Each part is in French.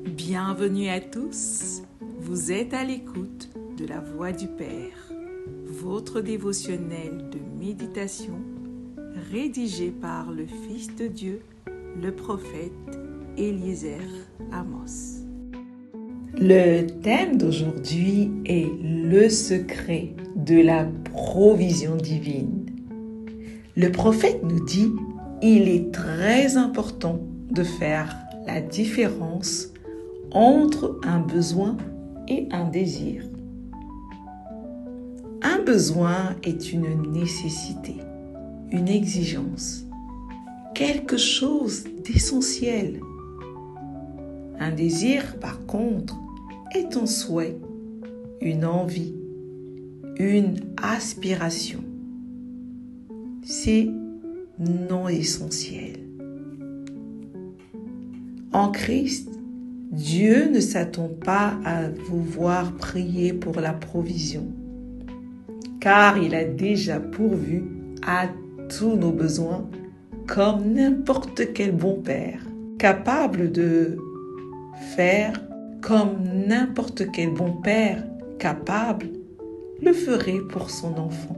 Bienvenue à tous, vous êtes à l'écoute de la Voix du Père, votre dévotionnel de méditation rédigé par le Fils de Dieu, le prophète Eliezer Amos. Le thème d'aujourd'hui est le secret de la provision divine. Le prophète nous dit qu'il est très important de faire la différence entre un besoin et un désir. Un besoin est une nécessité, une exigence, quelque chose d'essentiel. Un désir, par contre, est un souhait, une envie, une aspiration. C'est non essentiel. En Christ, Dieu ne s'attend pas à vous voir prier pour la provision, car il a déjà pourvu à tous nos besoins comme n'importe quel bon père, capable de faire comme n'importe quel bon père capable le ferait pour son enfant.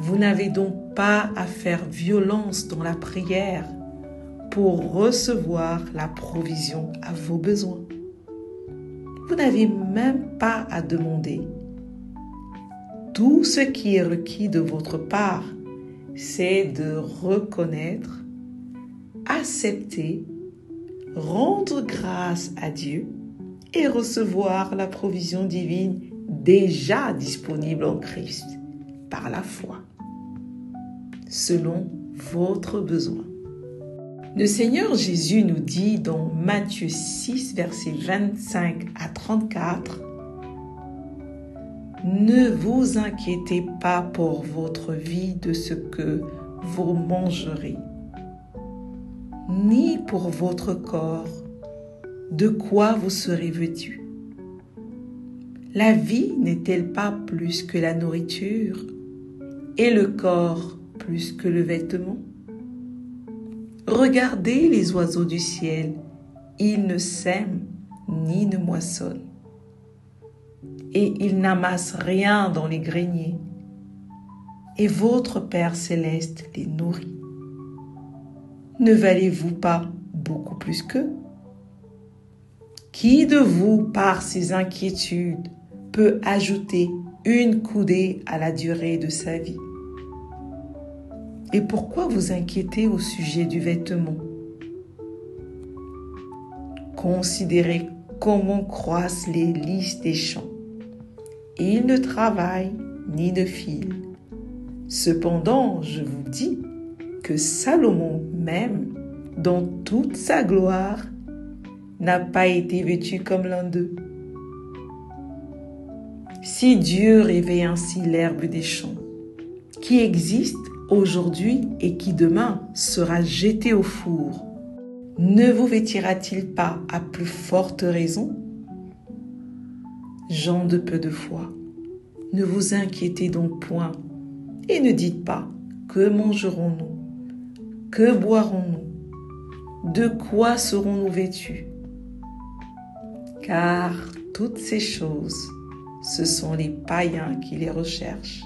Vous n'avez donc pas à faire violence dans la prière pour recevoir la provision à vos besoins. Vous n'avez même pas à demander. Tout ce qui est requis de votre part, c'est de reconnaître, accepter, rendre grâce à Dieu et recevoir la provision divine déjà disponible en Christ par la foi, selon votre besoin. Le Seigneur Jésus nous dit dans Matthieu 6, versets 25 à 34, « Ne vous inquiétez pas pour votre vie de ce que vous mangerez, ni pour votre corps, de quoi vous serez vêtus. La vie n'est-elle pas plus que la nourriture, et le corps plus que le vêtement ? Regardez les oiseaux du ciel, ils ne sèment ni ne moissonnent, et ils n'amassent rien dans les greniers, et votre Père céleste les nourrit. Ne valez-vous pas beaucoup plus qu'eux ? Qui de vous, par ses inquiétudes, peut ajouter une coudée à la durée de sa vie ? Et pourquoi vous inquiétez au sujet du vêtement ? Considérez comment croissent les lys des champs. Ils ne travaillent ni ne filent. Cependant, je vous dis que Salomon même, dans toute sa gloire, n'a pas été vêtu comme l'un d'eux. Si Dieu rêvait ainsi l'herbe des champs, qui existe aujourd'hui et qui demain sera jeté au four, ne vous vêtira-t-il pas à plus forte raison ? Gens de peu de foi, ne vous inquiétez donc point et ne dites pas « Que mangerons-nous ? Que boirons-nous ? De quoi serons-nous vêtus ?» Car toutes ces choses, ce sont les païens qui les recherchent.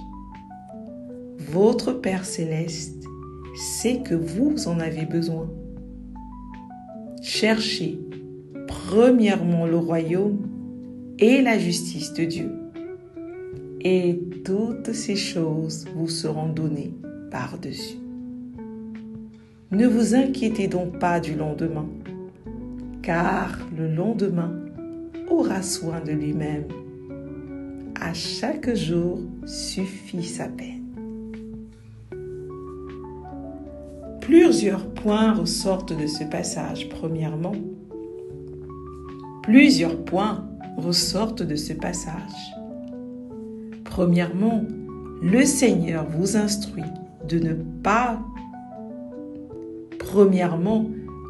Votre Père céleste sait que vous en avez besoin. Cherchez premièrement le royaume et la justice de Dieu, et toutes ces choses vous seront données par-dessus. Ne vous inquiétez donc pas du lendemain, car le lendemain aura soin de lui-même. À chaque jour suffit sa peine. Plusieurs points ressortent de ce passage. Premièrement, le Seigneur vous instruit de ne pas...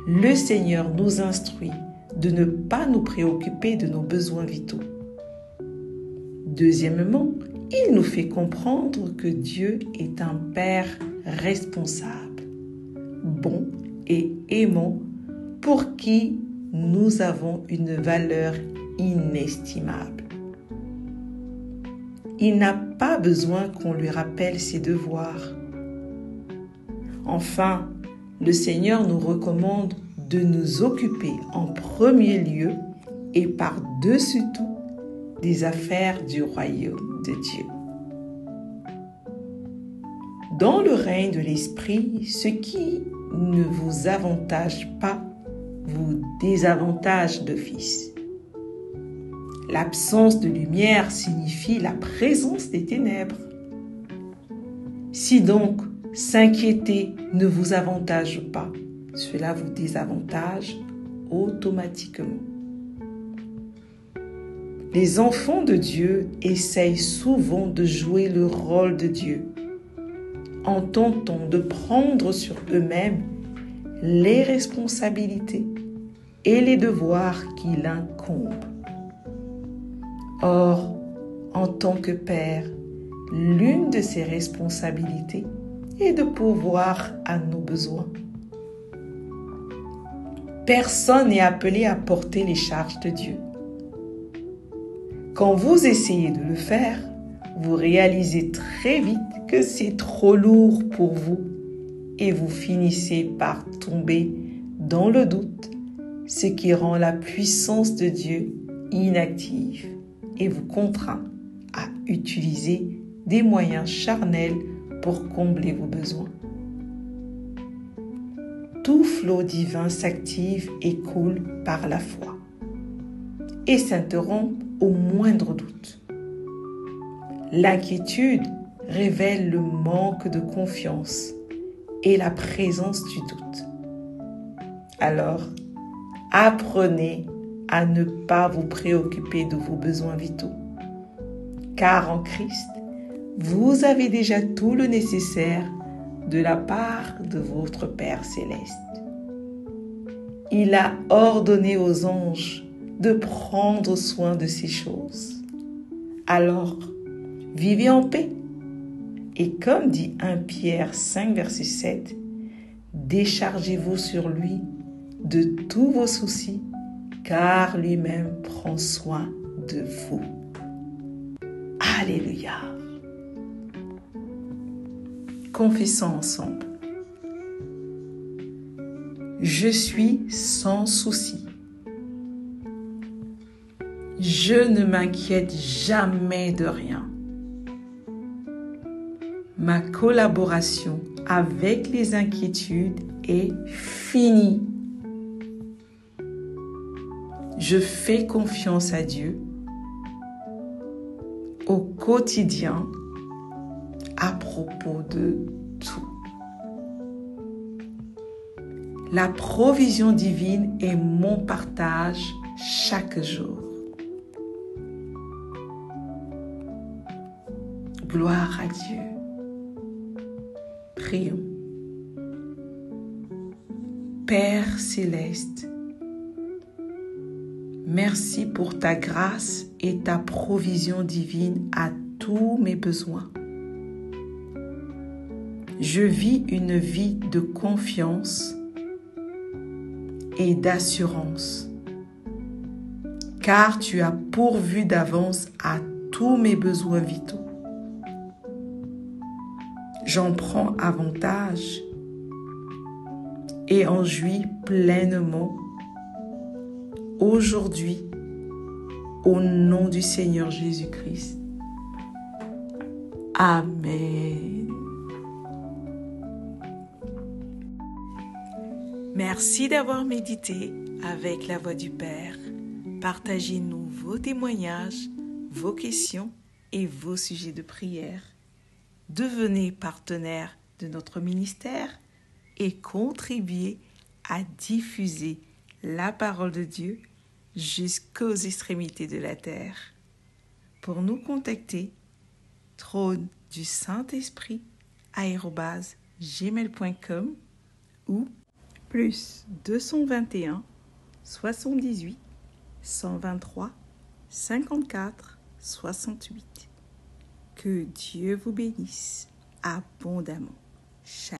le Seigneur nous instruit de ne pas nous préoccuper de nos besoins vitaux. Deuxièmement, il nous fait comprendre que Dieu est un Père responsable, bon et aimant, pour qui nous avons une valeur inestimable. Il n'a pas besoin qu'on lui rappelle ses devoirs. Enfin, le Seigneur nous recommande de nous occuper en premier lieu et par-dessus tout des affaires du royaume de Dieu. Dans le règne de l'Esprit, ce qui ne vous avantage pas vous désavantage d'office. L'absence de lumière signifie la présence des ténèbres. Si donc s'inquiéter ne vous avantage pas, cela vous désavantage automatiquement. Les enfants de Dieu essayent souvent de jouer le rôle de Dieu en tentant de prendre sur eux-mêmes les responsabilités et les devoirs qui l'incombent. Or, en tant que père, l'une de ses responsabilités est de pourvoir à nos besoins. Personne n'est appelé à porter les charges de Dieu. Quand vous essayez de le faire, vous réalisez très vite que c'est trop lourd pour vous et vous finissez par tomber dans le doute, ce qui rend la puissance de Dieu inactive et vous contraint à utiliser des moyens charnels pour combler vos besoins. Tout flot divin s'active et coule par la foi et s'interrompt au moindre doute. L'inquiétude révèle le manque de confiance et la présence du doute. Alors, apprenez à ne pas vous préoccuper de vos besoins vitaux, car en Christ, vous avez déjà tout le nécessaire de la part de votre Père céleste. Il a ordonné aux anges de prendre soin de ces choses. Alors, vivez en paix. Et comme dit 1 Pierre 5, verset 7, déchargez-vous sur lui de tous vos soucis, car lui-même prend soin de vous. Alléluia. Confessons ensemble. Je suis sans souci. Je ne m'inquiète jamais de rien. Ma collaboration avec les inquiétudes est finie. Je fais confiance à Dieu au quotidien à propos de tout. La provision divine est mon partage chaque jour. Gloire à Dieu. Prions. Père céleste, merci pour ta grâce et ta provision divine à tous mes besoins. Je vis une vie de confiance et d'assurance, car tu as pourvu d'avance à tous mes besoins vitaux. J'en prends avantage et en jouis pleinement aujourd'hui au nom du Seigneur Jésus-Christ. Amen. Merci d'avoir médité avec la Voix du Père. Partagez-nous vos témoignages, vos questions et vos sujets de prière. Devenez partenaire de notre ministère et contribuez à diffuser la parole de Dieu jusqu'aux extrémités de la terre. Pour nous contacter, trône du Saint-Esprit @gmail.com ou plus 221 78 123 54 68. Que Dieu vous bénisse abondamment. Shalom.